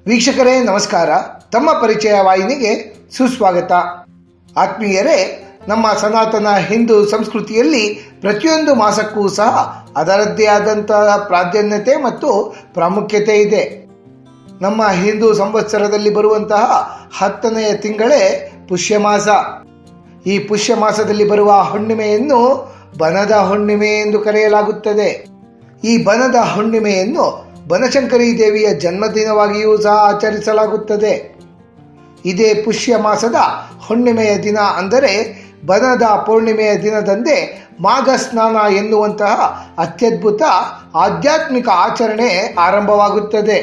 ವೀಕ್ಷಕರೇ ನಮಸ್ಕಾರ. ತಮ್ಮ ಪರಿಚಯ ವಾಹಿನಿಗೆ ಸುಸ್ವಾಗತ. ಆತ್ಮೀಯರೇ, ನಮ್ಮ ಸನಾತನ ಹಿಂದೂ ಸಂಸ್ಕೃತಿಯಲ್ಲಿ ಪ್ರತಿಯೊಂದು ಮಾಸಕ್ಕೂ ಸಹ ಅದರದ್ದೇ ಆದಂತಹ ಪ್ರಾಧಾನ್ಯತೆ ಮತ್ತು ಪ್ರಾಮುಖ್ಯತೆ ಇದೆ. ನಮ್ಮ ಹಿಂದೂ ಸಂವತ್ಸರದಲ್ಲಿ ಬರುವಂತಹ 10ನೆಯ ತಿಂಗಳೇ ಪುಷ್ಯ ಮಾಸ. ಈ ಪುಷ್ಯ ಮಾಸದಲ್ಲಿ ಬರುವ ಹುಣ್ಣಿಮೆಯನ್ನು ಬನದ ಹುಣ್ಣಿಮೆ ಎಂದು ಕರೆಯಲಾಗುತ್ತದೆ. ಈ ಬನದ ಹುಣ್ಣಿಮೆಯನ್ನು ಬನಶಂಕರಿ ದೇವಿಯ ಜನ್ಮದಿನವಾಗಿಯೂ ಸಹ ಆಚರಿಸಲಾಗುತ್ತದೆ. ಇದೇ ಪುಷ್ಯ ಮಾಸದ ಹುಣ್ಣಿಮೆಯ ದಿನ ಅಂದರೆ ಬನದ ಪೂರ್ಣಿಮೆಯ ದಿನದಂದೇ ಮಾಘ ಸ್ನಾನ ಎನ್ನುವಂತಹ ಅತ್ಯದ್ಭುತ ಆಧ್ಯಾತ್ಮಿಕ ಆಚರಣೆ ಆರಂಭವಾಗುತ್ತದೆ.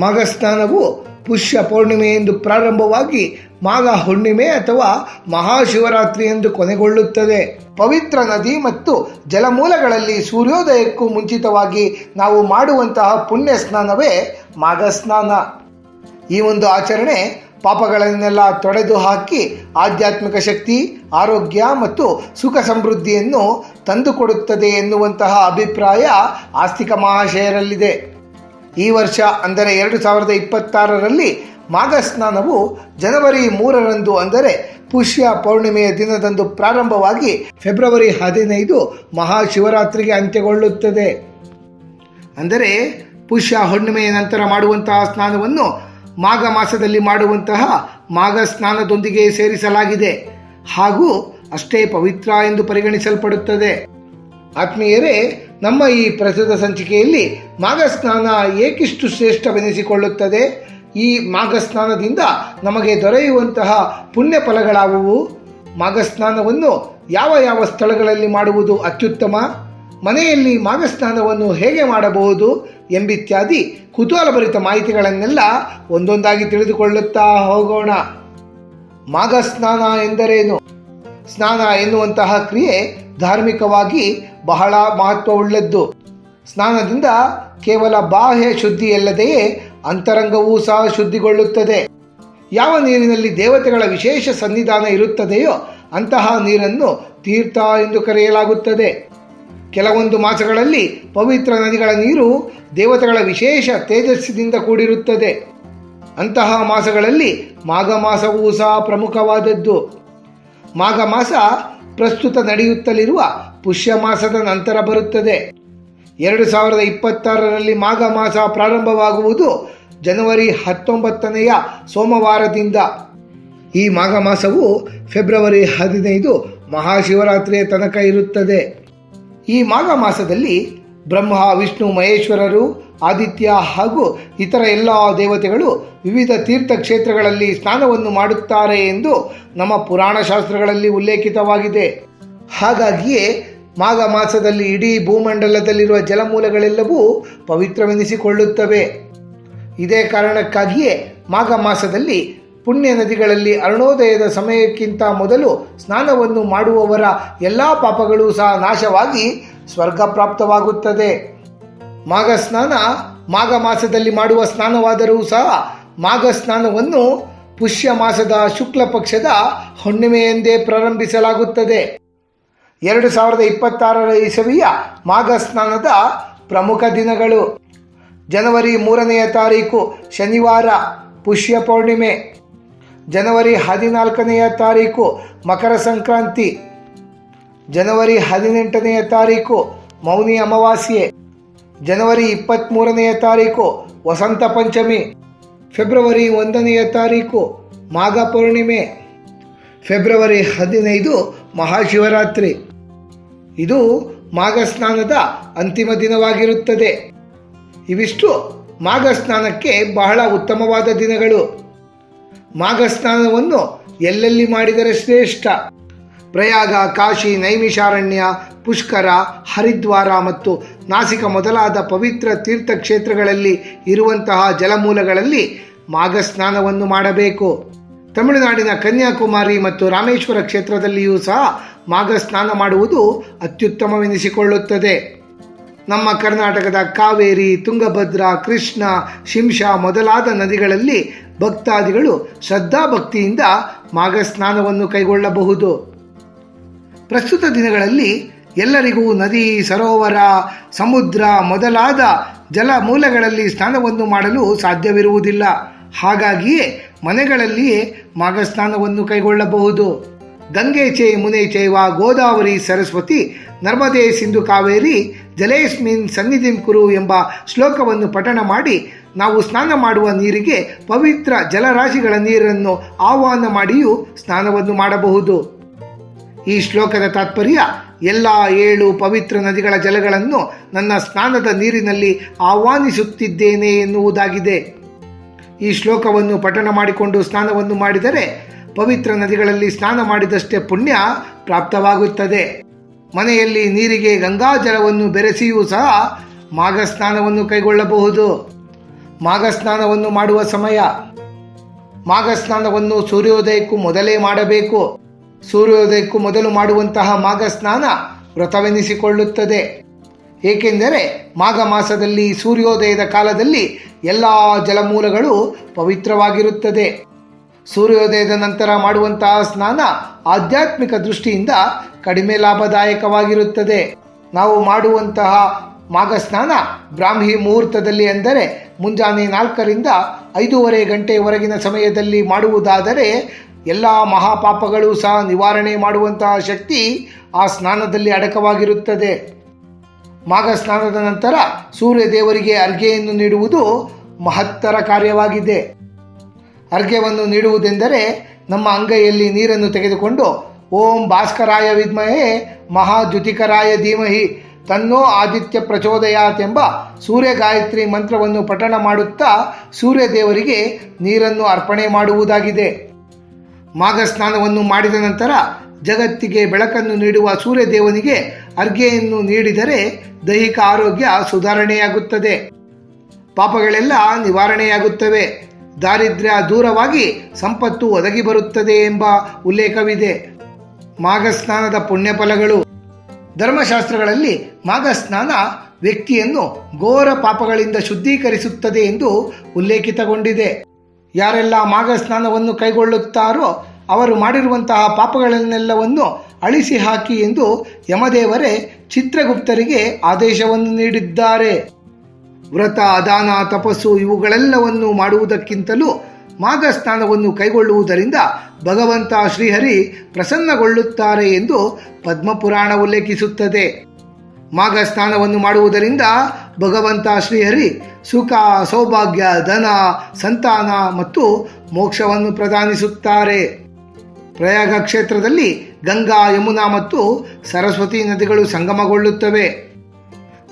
ಮಾಘ ಸ್ನಾನವು ಪುಷ್ಯ ಪೌರ್ಣಿಮೆ ಎಂದು ಪ್ರಾರಂಭವಾಗಿ ಮಾಘ ಹುಣ್ಣಿಮೆ ಅಥವಾ ಮಹಾಶಿವರಾತ್ರಿ ಎಂದು ಕೊನೆಗೊಳ್ಳುತ್ತದೆ. ಪವಿತ್ರ ನದಿ ಮತ್ತು ಜಲಮೂಲಗಳಲ್ಲಿ ಸೂರ್ಯೋದಯಕ್ಕೂ ಮುಂಚಿತವಾಗಿ ನಾವು ಮಾಡುವಂತಹ ಪುಣ್ಯ ಸ್ನಾನವೇ ಮಾಘ ಸ್ನಾನ. ಈ ಒಂದು ಆಚರಣೆ ಪಾಪಗಳನ್ನೆಲ್ಲ ತೊಡೆದು ಹಾಕಿ ಆಧ್ಯಾತ್ಮಿಕ ಶಕ್ತಿ, ಆರೋಗ್ಯ ಮತ್ತು ಸುಖ ಸಮೃದ್ಧಿಯನ್ನು ತಂದುಕೊಡುತ್ತದೆ ಎನ್ನುವಂತಹ ಅಭಿಪ್ರಾಯ ಆಸ್ತಿಕ ಮಹಾಶಯರಲ್ಲಿದೆ. ಈ ವರ್ಷ ಅಂದರೆ 2026ರಲ್ಲಿ ಮಾಘ ಸ್ನಾನವು ಜನವರಿ 3ರಂದು ಅಂದರೆ ಪುಷ್ಯ ಪೌರ್ಣಿಮೆಯ ದಿನದಂದು ಪ್ರಾರಂಭವಾಗಿ ಫೆಬ್ರವರಿ 15 ಮಹಾಶಿವರಾತ್ರಿಗೆ ಅಂತ್ಯಗೊಳ್ಳುತ್ತದೆ. ಅಂದರೆ ಪುಷ್ಯ ಹುಣ್ಣಿಮೆಯ ನಂತರ ಮಾಡುವಂತಹ ಸ್ನಾನವನ್ನು ಮಾಘ ಮಾಸದಲ್ಲಿ ಮಾಡುವಂತಹ ಮಾಘ ಸ್ನಾನದೊಂದಿಗೆ ಸೇರಿಸಲಾಗಿದೆ ಹಾಗೂ ಅಷ್ಟೇ ಪವಿತ್ರ ಎಂದು ಪರಿಗಣಿಸಲ್ಪಡುತ್ತದೆ. ಆತ್ಮೀಯರೇ, ನಮ್ಮ ಈ ಪ್ರಸ್ತುತ ಸಂಚಿಕೆಯಲ್ಲಿ ಮಾಘ ಸ್ನಾನ ಏಕಿಷ್ಟು ಶ್ರೇಷ್ಠವೆನಿಸಿಕೊಳ್ಳುತ್ತದೆ, ಈ ಮಾಘ ಸ್ನಾನದಿಂದ ನಮಗೆ ದೊರೆಯುವಂತಹ ಪುಣ್ಯ ಫಲಗಳಾವುವು, ಮಾಘ ಸ್ನಾನವನ್ನು ಯಾವ ಯಾವ ಸ್ಥಳಗಳಲ್ಲಿ ಮಾಡುವುದು ಅತ್ಯುತ್ತಮ, ಮನೆಯಲ್ಲಿ ಮಾಘ ಸ್ನಾನವನ್ನು ಹೇಗೆ ಮಾಡಬಹುದು ಎಂಬಿತ್ಯಾದಿ ಕುತೂಹಲಭರಿತ ಮಾಹಿತಿಗಳನ್ನೆಲ್ಲ ಒಂದೊಂದಾಗಿ ತಿಳಿದುಕೊಳ್ಳುತ್ತಾ ಹೋಗೋಣ. ಮಾಘ ಸ್ನಾನ ಎಂದರೇನು? ಸ್ನಾನ ಎನ್ನುವಂತಹ ಕ್ರಿಯೆ ಧಾರ್ಮಿಕವಾಗಿ ಬಹಳ ಮಹತ್ವವುಳ್ಳದ್ದು. ಸ್ನಾನದಿಂದ ಕೇವಲ ಬಾಹ್ಯ ಶುದ್ಧಿಯಲ್ಲದೆಯೇ ಅಂತರಂಗವೂ ಸಹ ಶುದ್ಧಿಗೊಳ್ಳುತ್ತದೆ. ಯಾವ ನೀರಿನಲ್ಲಿ ದೇವತೆಗಳ ವಿಶೇಷ ಸನ್ನಿಧಾನ ಇರುತ್ತದೆಯೋ ಅಂತಹ ನೀರನ್ನು ತೀರ್ಥ ಎಂದು ಕರೆಯಲಾಗುತ್ತದೆ. ಕೆಲವೊಂದು ಮಾಸಗಳಲ್ಲಿ ಪವಿತ್ರ ನದಿಗಳ ನೀರು ದೇವತೆಗಳ ವಿಶೇಷ ತೇಜಸ್ಸಿನಿಂದ ಕೂಡಿರುತ್ತದೆ. ಅಂತಹ ಮಾಸಗಳಲ್ಲಿ ಮಾಘ ಮಾಸವೂ ಸಹ ಪ್ರಮುಖವಾದದ್ದು. ಮಾಘ ಮಾಸ ಪ್ರಸ್ತುತ ನಡೆಯುತ್ತಲಿರುವ ಪುಷ್ಯ ಮಾಸದ ನಂತರ ಬರುತ್ತದೆ. 2026ರಲ್ಲಿ ಮಾಘ ಮಾಸ ಪ್ರಾರಂಭವಾಗುವುದು ಜನವರಿ 19ನೆಯ ಸೋಮವಾರದಿಂದ. ಈ ಮಾಘ ಮಾಸವು ಫೆಬ್ರವರಿ 15 ಮಹಾಶಿವರಾತ್ರಿಯ ತನಕ ಇರುತ್ತದೆ. ಈ ಮಾಘ ಮಾಸದಲ್ಲಿ ಬ್ರಹ್ಮ, ವಿಷ್ಣು, ಮಹೇಶ್ವರರು, ಆದಿತ್ಯ ಹಾಗೂ ಇತರ ಎಲ್ಲ ದೇವತೆಗಳು ವಿವಿಧ ತೀರ್ಥಕ್ಷೇತ್ರಗಳಲ್ಲಿ ಸ್ನಾನವನ್ನು ಮಾಡುತ್ತಾರೆ ಎಂದು ನಮ್ಮ ಪುರಾಣ ಶಾಸ್ತ್ರಗಳಲ್ಲಿ ಉಲ್ಲೇಖಿತವಾಗಿದೆ. ಹಾಗಾಗಿಯೇ ಮಾಘ ಮಾಸದಲ್ಲಿ ಇಡೀ ಭೂಮಂಡಲದಲ್ಲಿರುವ ಜಲಮೂಲಗಳೆಲ್ಲವೂ ಪವಿತ್ರವೆನಿಸಿಕೊಳ್ಳುತ್ತವೆ. ಇದೇ ಕಾರಣಕ್ಕಾಗಿಯೇ ಮಾಘ ಮಾಸದಲ್ಲಿ ಪುಣ್ಯ ನದಿಗಳಲ್ಲಿ ಅರುಣೋದಯದ ಸಮಯಕ್ಕಿಂತ ಮೊದಲು ಸ್ನಾನವನ್ನು ಮಾಡುವವರ ಎಲ್ಲ ಪಾಪಗಳೂ ಸಹ ನಾಶವಾಗಿ ಸ್ವರ್ಗ ಪ್ರಾಪ್ತವಾಗುತ್ತದೆ. ಮಾಘ ಸ್ನಾನ ಮಾಘ ಮಾಸದಲ್ಲಿ ಮಾಡುವ ಸ್ನಾನವಾದರೂ ಸಹ ಮಾಘ ಸ್ನಾನವನ್ನು ಪುಷ್ಯ ಮಾಸದ ಶುಕ್ಲ ಪಕ್ಷದ ಹುಣ್ಣಿಮೆಯೆಂದೇ ಪ್ರಾರಂಭಿಸಲಾಗುತ್ತದೆ. 2026 ಇಸವಿಯ ಮಾಘ ಸ್ನಾನದ ಪ್ರಮುಖ ದಿನಗಳು: ಜನವರಿ 3ನೆಯ ತಾರೀಕು ಶನಿವಾರ ಪುಷ್ಯ ಪೌರ್ಣಿಮೆ, ಜನವರಿ 14ನೆಯ ತಾರೀಕು ಮಕರ ಸಂಕ್ರಾಂತಿ, ಜನವರಿ 18ನೆಯ ತಾರೀಕು ಮೌನಿ ಅಮಾವಾಸ್ಯೆ, ಜನವರಿ 23ನೆಯ ತಾರೀಕು ವಸಂತ ಪಂಚಮಿ, ಫೆಬ್ರವರಿ 1ನೆಯ ತಾರೀಕು ಮಾಘ ಪೌರ್ಣಿಮೆ, ಫೆಬ್ರವರಿ 15 ಮಹಾಶಿವರಾತ್ರಿ. ಇದು ಮಾಘ ಸ್ನಾನದ ಅಂತಿಮ ದಿನವಾಗಿರುತ್ತದೆ. ಇವಿಷ್ಟು ಮಾಘ ಸ್ನಾನಕ್ಕೆ ಬಹಳ ಉತ್ತಮವಾದ ದಿನಗಳು. ಮಾಘ ಸ್ನಾನವನ್ನು ಎಲ್ಲೆಲ್ಲಿ ಮಾಡಿದರೆ ಶ್ರೇಷ್ಠ? ಪ್ರಯಾಗ, ಕಾಶಿ, ನೈಮಿಷಾರಣ್ಯ, ಪುಷ್ಕರ, ಹರಿದ್ವಾರ ಮತ್ತು ನಾಸಿಕ ಮೊದಲಾದ ಪವಿತ್ರ ತೀರ್ಥಕ್ಷೇತ್ರಗಳಲ್ಲಿ ಇರುವಂತಹ ಜಲಮೂಲಗಳಲ್ಲಿ ಮಾಘ ಸ್ನಾನವನ್ನು ಮಾಡಬೇಕು. ತಮಿಳುನಾಡಿನ ಕನ್ಯಾಕುಮಾರಿ ಮತ್ತು ರಾಮೇಶ್ವರ ಕ್ಷೇತ್ರದಲ್ಲಿಯೂ ಸಹ ಮಾಘ ಸ್ನಾನ ಮಾಡುವುದು ಅತ್ಯುತ್ತಮವೆನಿಸಿಕೊಳ್ಳುತ್ತದೆ. ನಮ್ಮ ಕರ್ನಾಟಕದ ಕಾವೇರಿ, ತುಂಗಭದ್ರಾ, ಕೃಷ್ಣ, ಶಿಂಷಾ ಮೊದಲಾದ ನದಿಗಳಲ್ಲಿ ಭಕ್ತಾದಿಗಳು ಶ್ರದ್ಧಾಭಕ್ತಿಯಿಂದ ಮಾಘ ಸ್ನಾನವನ್ನು ಕೈಗೊಳ್ಳಬಹುದು. ಪ್ರಸ್ತುತ ದಿನಗಳಲ್ಲಿ ಎಲ್ಲರಿಗೂ ನದಿ, ಸರೋವರ, ಸಮುದ್ರ ಮೊದಲಾದ ಜಲ ಮೂಲಗಳಲ್ಲಿ ಸ್ನಾನವನ್ನು ಮಾಡಲು ಸಾಧ್ಯವಿರುವುದಿಲ್ಲ. ಹಾಗಾಗಿಯೇ ಮನೆಗಳಲ್ಲಿಯೇ ಮಾಘ ಸ್ನಾನವನ್ನು ಕೈಗೊಳ್ಳಬಹುದು. ಗಂಗೆ ಚೇ ಮುನೆ ಚೈವ ಗೋದಾವರಿ ಸರಸ್ವತಿ ನರ್ಮದೆ ಸಿಂಧು ಕಾವೇರಿ ಜಲೇಸ್ಮಿನ್ ಸನ್ನಿಧಿಂ ಕುರು ಎಂಬ ಶ್ಲೋಕವನ್ನು ಪಠಣ ಮಾಡಿ ನಾವು ಸ್ನಾನ ಮಾಡುವ ನೀರಿಗೆ ಪವಿತ್ರ ಜಲರಾಶಿಗಳ ನೀರನ್ನು ಆಹ್ವಾನ ಮಾಡಿಯೂ ಸ್ನಾನವನ್ನು ಮಾಡಬಹುದು. ಈ ಶ್ಲೋಕದ ತಾತ್ಪರ್ಯ ಎಲ್ಲ 7 ಪವಿತ್ರ ನದಿಗಳ ಜಲಗಳನ್ನು ನನ್ನ ಸ್ನಾನದ ನೀರಿನಲ್ಲಿ ಆಹ್ವಾನಿಸುತ್ತಿದ್ದೇನೆ ಎನ್ನುವುದಾಗಿದೆ. ಈ ಶ್ಲೋಕವನ್ನು ಪಠಣ ಮಾಡಿಕೊಂಡು ಸ್ನಾನವನ್ನು ಮಾಡಿದರೆ ಪವಿತ್ರ ನದಿಗಳಲ್ಲಿ ಸ್ನಾನ ಮಾಡಿದಷ್ಟೇ ಪುಣ್ಯ ಪ್ರಾಪ್ತವಾಗುತ್ತದೆ. ಮನೆಯಲ್ಲಿ ನೀರಿಗೆ ಗಂಗಾ ಜಲವನ್ನು ಬೆರೆಸಿಯೂ ಸಹ ಮಾಘ ಸ್ನಾನವನ್ನು ಕೈಗೊಳ್ಳಬಹುದು. ಮಾಘ ಸ್ನಾನವನ್ನು ಮಾಡುವ ಸಮಯ: ಮಾಘ ಸ್ನಾನವನ್ನು ಸೂರ್ಯೋದಯಕ್ಕೂ ಮೊದಲೇ ಮಾಡಬೇಕು. ಸೂರ್ಯೋದಯಕ್ಕೂ ಮೊದಲು ಮಾಡುವಂತಹ ಮಾಘ ಸ್ನಾನ ವ್ರತವೆನಿಸಿಕೊಳ್ಳುತ್ತದೆ. ಏಕೆಂದರೆ ಮಾಘ ಮಾಸದಲ್ಲಿ ಸೂರ್ಯೋದಯದ ಕಾಲದಲ್ಲಿ ಎಲ್ಲ ಜಲಮೂಲಗಳು ಪವಿತ್ರವಾಗಿರುತ್ತದೆ. ಸೂರ್ಯೋದಯದ ನಂತರ ಮಾಡುವಂತಹ ಸ್ನಾನ ಆಧ್ಯಾತ್ಮಿಕ ದೃಷ್ಟಿಯಿಂದ ಕಡಿಮೆ ಲಾಭದಾಯಕವಾಗಿರುತ್ತದೆ. ನಾವು ಮಾಡುವಂತಹ ಮಾಘ ಸ್ನಾನ ಬ್ರಾಹ್ಮಿ ಮುಹೂರ್ತದಲ್ಲಿ, ಅಂದರೆ ಮುಂಜಾನೆ 4ರಿಂದ 5:30 ಗಂಟೆಯವರೆಗಿನ ಸಮಯದಲ್ಲಿ ಮಾಡುವುದಾದರೆ ಎಲ್ಲ ಮಹಾಪಾಪಗಳು ಸಹ ನಿವಾರಣೆ ಮಾಡುವಂತಹ ಶಕ್ತಿ ಆ ಸ್ನಾನದಲ್ಲಿ ಅಡಕವಾಗಿರುತ್ತದೆ. ಮಾಘ ಸ್ನಾನದ ನಂತರ ಸೂರ್ಯ ದೇವರಿಗೆ ಅರ್ಘ್ಯೆಯನ್ನು ನೀಡುವುದು ಮಹತ್ತರ ಕಾರ್ಯವಾಗಿದೆ. ಅರ್ಘ್ಯವನ್ನು ನೀಡುವುದೆಂದರೆ ನಮ್ಮ ಅಂಗೈಯಲ್ಲಿ ನೀರನ್ನು ತೆಗೆದುಕೊಂಡು ಓಂ ಭಾಸ್ಕರಾಯ ವಿದ್ಮಹೇ ಮಹಾದ್ಯುತಿಕರಾಯ ಧೀಮಹಿ ತನ್ನೋ ಆದಿತ್ಯ ಪ್ರಚೋದಯಾತ್ ಎಂಬ ಸೂರ್ಯ ಗಾಯತ್ರಿ ಮಂತ್ರವನ್ನು ಪಠಣ ಮಾಡುತ್ತಾ ಸೂರ್ಯ ದೇವರಿಗೆ ನೀರನ್ನು ಅರ್ಪಣೆ ಮಾಡುವುದಾಗಿದೆ. ಮಾಘ ಸ್ನಾನವನ್ನು ಮಾಡಿದ ನಂತರ ಜಗತ್ತಿಗೆ ಬೆಳಕನ್ನು ನೀಡುವ ಸೂರ್ಯ ದೇವನಿಗೆ ಅರ್ಘ್ಯೆಯನ್ನು ನೀಡಿದರೆ ದೈಹಿಕ ಆರೋಗ್ಯ ಸುಧಾರಣೆಯಾಗುತ್ತದೆ, ಪಾಪಗಳೆಲ್ಲ ನಿವಾರಣೆಯಾಗುತ್ತವೆ, ದಾರಿದ್ರ್ಯ ದೂರವಾಗಿ ಸಂಪತ್ತು ಒದಗಿ ಬರುತ್ತದೆ ಎಂಬ ಉಲ್ಲೇಖವಿದೆ. ಮಾಘ ಸ್ನಾನದ ಪುಣ್ಯಫಲಗಳು: ಧರ್ಮಶಾಸ್ತ್ರಗಳಲ್ಲಿ ಮಾಘ ಸ್ನಾನ ವ್ಯಕ್ತಿಯನ್ನು ಘೋರ ಪಾಪಗಳಿಂದ ಶುದ್ಧೀಕರಿಸುತ್ತದೆ ಎಂದು ಉಲ್ಲೇಖಿತಗೊಂಡಿದೆ. ಯಾರೆಲ್ಲ ಮಾಘ ಸ್ನಾನವನ್ನು ಕೈಗೊಳ್ಳುತ್ತಾರೋ ಅವರು ಮಾಡಿರುವಂತಹ ಪಾಪಗಳನ್ನೆಲ್ಲವನ್ನು ಅಳಿಸಿ ಹಾಕಿ ಎಂದು ಯಮದೇವರೇ ಚಿತ್ರಗುಪ್ತರಿಗೆ ಆದೇಶವನ್ನು ನೀಡಿದ್ದಾರೆ. ವ್ರತ, ದಾನ, ತಪಸ್ಸು ಇವುಗಳೆಲ್ಲವನ್ನು ಮಾಡುವುದಕ್ಕಿಂತಲೂ ಮಾಘ ಸ್ನಾನವನ್ನು ಕೈಗೊಳ್ಳುವುದರಿಂದ ಭಗವಂತ ಶ್ರೀಹರಿ ಪ್ರಸನ್ನಗೊಳ್ಳುತ್ತಾರೆ ಎಂದು ಪದ್ಮಪುರಾಣ ಉಲ್ಲೇಖಿಸುತ್ತದೆ. ಮಾಘ ಸ್ನಾನವನ್ನು ಮಾಡುವುದರಿಂದ ಭಗವಂತ ಶ್ರೀಹರಿ ಸುಖ, ಸೌಭಾಗ್ಯ, ಧನ, ಸಂತಾನ ಮತ್ತು ಮೋಕ್ಷವನ್ನು ಪ್ರದಾನಿಸುತ್ತಾರೆ. ಪ್ರಯಾಗ ಕ್ಷೇತ್ರದಲ್ಲಿ ಗಂಗಾ, ಯಮುನಾ ಮತ್ತು ಸರಸ್ವತಿ ನದಿಗಳು ಸಂಗಮಗೊಳ್ಳುತ್ತವೆ.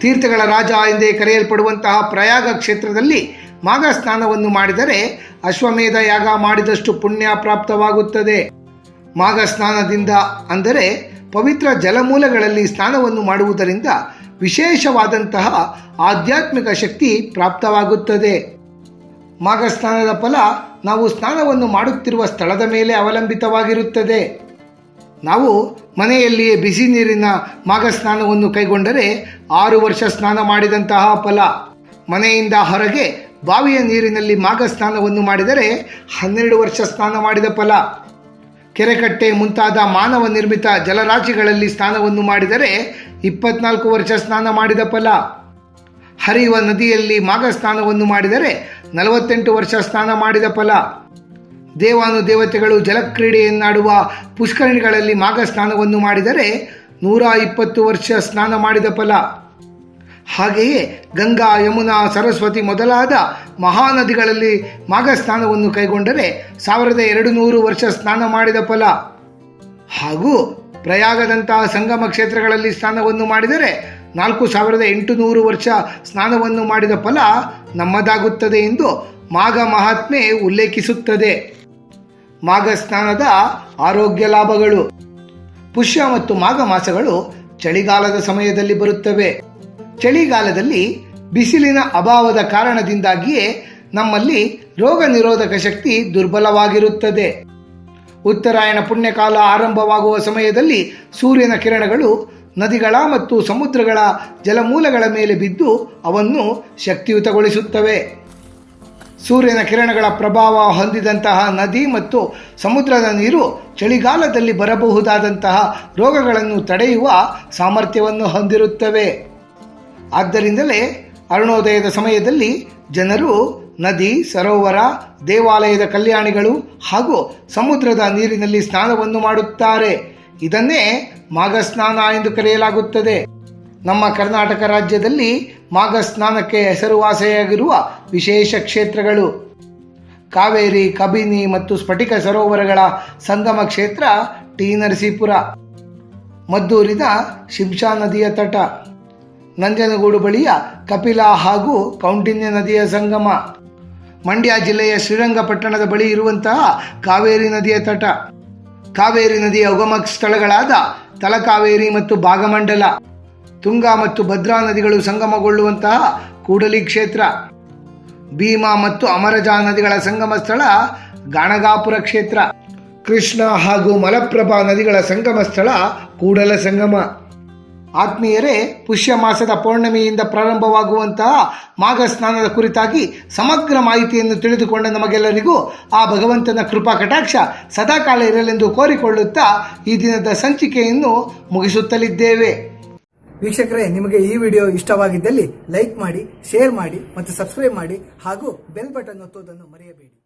ತೀರ್ಥಗಳ ರಾಜ ಎಂದೇ ಕರೆಯಲ್ಪಡುವಂತಹ ಪ್ರಯಾಗ ಕ್ಷೇತ್ರದಲ್ಲಿ ಮಾಘ ಸ್ನಾನವನ್ನು ಮಾಡಿದರೆ ಅಶ್ವಮೇಧ ಯಾಗ ಮಾಡಿದಷ್ಟು ಪುಣ್ಯ ಪ್ರಾಪ್ತವಾಗುತ್ತದೆ. ಮಾಘ ಸ್ನಾನದಿಂದ, ಅಂದರೆ ಪವಿತ್ರ ಜಲಮೂಲಗಳಲ್ಲಿ ಸ್ನಾನವನ್ನು ಮಾಡುವುದರಿಂದ ವಿಶೇಷವಾದಂತಹ ಆಧ್ಯಾತ್ಮಿಕ ಶಕ್ತಿ ಪ್ರಾಪ್ತವಾಗುತ್ತದೆ. ಮಾಘ ಸ್ನಾನದ ಫಲ ನಾವು ಸ್ನಾನವನ್ನು ಮಾಡುತ್ತಿರುವ ಸ್ಥಳದ ಮೇಲೆ ಅವಲಂಬಿತವಾಗಿರುತ್ತದೆ. ನಾವು ಮನೆಯಲ್ಲಿಯೇ ಬಿಸಿ ನೀರಿನ ಮಾಘ ಸ್ನಾನವನ್ನು ಕೈಗೊಂಡರೆ 6 ವರ್ಷ ಸ್ನಾನ ಮಾಡಿದಂತಹ ಫಲ. ಮನೆಯಿಂದ ಹೊರಗೆ ಬಾವಿಯ ನೀರಿನಲ್ಲಿ ಮಾಘ ಸ್ನಾನವನ್ನು ಮಾಡಿದರೆ 12 ವರ್ಷ ಸ್ನಾನ ಮಾಡಿದ ಫಲ. ಕೆರೆಕಟ್ಟೆ ಮುಂತಾದ ಮಾನವ ನಿರ್ಮಿತ ಜಲರಾಶಿಗಳಲ್ಲಿ ಸ್ನಾನವನ್ನು ಮಾಡಿದರೆ 24 ವರ್ಷ ಸ್ನಾನ ಮಾಡಿದ ಫಲ. ಹರಿಯುವ ನದಿಯಲ್ಲಿ ಮಾಘ ಸ್ನಾನವನ್ನು ಮಾಡಿದರೆ 48 ವರ್ಷ ಸ್ನಾನ ಮಾಡಿದ ಫಲ. ದೇವಾನುದೇವತೆಗಳು ಜಲಕ್ರೀಡೆಯನ್ನಾಡುವ ಪುಷ್ಕರಣಿಗಳಲ್ಲಿ ಮಾಘ ಸ್ನಾನವನ್ನು ಮಾಡಿದರೆ 120 ವರ್ಷ ಸ್ನಾನ ಮಾಡಿದ ಫಲ. ಹಾಗೆಯೇ ಗಂಗಾ, ಯಮುನಾ, ಸರಸ್ವತಿ ಮೊದಲಾದ ಮಹಾನದಿಗಳಲ್ಲಿ ಮಾಘ ಸ್ನಾನವನ್ನು ಕೈಗೊಂಡರೆ 1200 ವರ್ಷ ಸ್ನಾನ ಮಾಡಿದ ಫಲ. ಹಾಗೂ ಪ್ರಯಾಗದಂತಹ ಸಂಗಮ ಕ್ಷೇತ್ರಗಳಲ್ಲಿ ಸ್ನಾನವನ್ನು ಮಾಡಿದರೆ 4800 ವರ್ಷ ಸ್ನಾನವನ್ನು ಮಾಡಿದ ಫಲ ನಮ್ಮದಾಗುತ್ತದೆ ಎಂದು ಮಾಘ ಮಹಾತ್ಮೆ ಉಲ್ಲೇಖಿಸುತ್ತದೆ. ಮಾಘ ಸ್ನಾನದ ಆರೋಗ್ಯ ಲಾಭಗಳು: ಪುಷ್ಯ ಮತ್ತು ಮಾಘ ಮಾಸಗಳು ಚಳಿಗಾಲದ ಸಮಯದಲ್ಲಿ ಬರುತ್ತವೆ. ಚಳಿಗಾಲದಲ್ಲಿ ಬಿಸಿಲಿನ ಅಭಾವದ ಕಾರಣದಿಂದಾಗಿಯೇ ನಮ್ಮಲ್ಲಿ ರೋಗ ನಿರೋಧಕ ಶಕ್ತಿ ದುರ್ಬಲವಾಗಿರುತ್ತದೆ. ಉತ್ತರಾಯಣ ಪುಣ್ಯಕಾಲ ಆರಂಭವಾಗುವ ಸಮಯದಲ್ಲಿ ಸೂರ್ಯನ ಕಿರಣಗಳು ನದಿಗಳ ಮತ್ತು ಸಮುದ್ರಗಳ ಜಲಮೂಲಗಳ ಮೇಲೆ ಬಿದ್ದು ಅವನ್ನು ಶಕ್ತಿಯುತಗೊಳಿಸುತ್ತವೆ. ಸೂರ್ಯನ ಕಿರಣಗಳ ಪ್ರಭಾವ ಹೊಂದಿದಂತಹ ನದಿ ಮತ್ತು ಸಮುದ್ರದ ನೀರು ಚಳಿಗಾಲದಲ್ಲಿ ಬರಬಹುದಾದಂತಹ ರೋಗಗಳನ್ನು ತಡೆಯುವ ಸಾಮರ್ಥ್ಯವನ್ನು ಹೊಂದಿರುತ್ತವೆ. ಆದ್ದರಿಂದಲೇ ಅರುಣೋದಯದ ಸಮಯದಲ್ಲಿ ಜನರು ನದಿ, ಸರೋವರ, ದೇವಾಲಯದ ಕಲ್ಯಾಣಿಗಳು ಹಾಗೂ ಸಮುದ್ರದ ನೀರಿನಲ್ಲಿ ಸ್ನಾನವನ್ನು ಮಾಡುತ್ತಾರೆ. ಇದನ್ನೇ ಮಾಘ ಸ್ನಾನ ಎಂದು ಕರೆಯಲಾಗುತ್ತದೆ. ನಮ್ಮ ಕರ್ನಾಟಕ ರಾಜ್ಯದಲ್ಲಿ ಮಾಘ ಸ್ನಾನಕ್ಕೆ ಹೆಸರುವಾಸಿಯಾಗಿರುವ ವಿಶೇಷ ಕ್ಷೇತ್ರಗಳು: ಕಾವೇರಿ, ಕಬಿನಿ ಮತ್ತು ಸ್ಫಟಿಕ ಸರೋವರಗಳ ಸಂಗಮ ಕ್ಷೇತ್ರ ಟಿ ನರಸೀಪುರ, ಮದ್ದೂರಿನ ಶಿಂಷಾ ನದಿಯ ತಟ, ನಂಜನಗೂಡು ಬಳಿಯ ಕಪಿಲಾ ಹಾಗೂ ಕೌಂಡಿನ್ಯ ನದಿಯ ಸಂಗಮ, ಮಂಡ್ಯ ಜಿಲ್ಲೆಯ ಶ್ರೀರಂಗಪಟ್ಟಣದ ಬಳಿ ಇರುವಂತಹ ಕಾವೇರಿ ನದಿಯ ತಟ, ಕಾವೇರಿ ನದಿಯ ಉಗಮ ಸ್ಥಳಗಳಾದ ತಲಕಾವೇರಿ ಮತ್ತು ಭಾಗಮಂಡಲ, ತುಂಗಾ ಮತ್ತು ಭದ್ರಾ ನದಿಗಳು ಸಂಗಮಗೊಳ್ಳುವಂತಹ ಕೂಡಲಿ ಕ್ಷೇತ್ರ, ಭೀಮಾ ಮತ್ತು ಅಮರಜಾ ನದಿಗಳ ಸಂಗಮ ಸ್ಥಳ ಗಾಣಗಾಪುರ ಕ್ಷೇತ್ರ, ಕೃಷ್ಣ ಹಾಗೂ ಮಲಪ್ರಭಾ ನದಿಗಳ ಸಂಗಮ ಸ್ಥಳ ಕೂಡಲ ಸಂಗಮ. ಆತ್ಮೀಯರೇ, ಪುಷ್ಯ ಮಾಸದ ಪೌರ್ಣಮಿಯಿಂದ ಪ್ರಾರಂಭವಾಗುವಂತಹ ಮಾಘ ಸ್ನಾನದ ಕುರಿತಾಗಿ ಸಮಗ್ರ ಮಾಹಿತಿಯನ್ನು ತಿಳಿದುಕೊಂಡ ನಮಗೆಲ್ಲರಿಗೂ ಆ ಭಗವಂತನ ಕೃಪಾ ಕಟಾಕ್ಷ ಸದಾಕಾಲ ಇರಲೆಂದು ಕೋರಿಕೊಳ್ಳುತ್ತಾ ಈ ದಿನದ ಸಂಚಿಕೆಯನ್ನು ಮುಗಿಸುತ್ತಲಿದ್ದೇವೆ. ವೀಕ್ಷಕರೇ, ನಿಮಗೆ ಈ ವಿಡಿಯೋ ಇಷ್ಟವಾಗಿದ್ದಲ್ಲಿ ಲೈಕ್ ಮಾಡಿ, ಶೇರ್ ಮಾಡಿ ಮತ್ತು ಸಬ್ಸ್ಕ್ರೈಬ್ ಮಾಡಿ ಹಾಗೂ ಬೆಲ್ ಬಟನ್ ಒತ್ತುವುದನ್ನು ಮರೆಯಬೇಡಿ.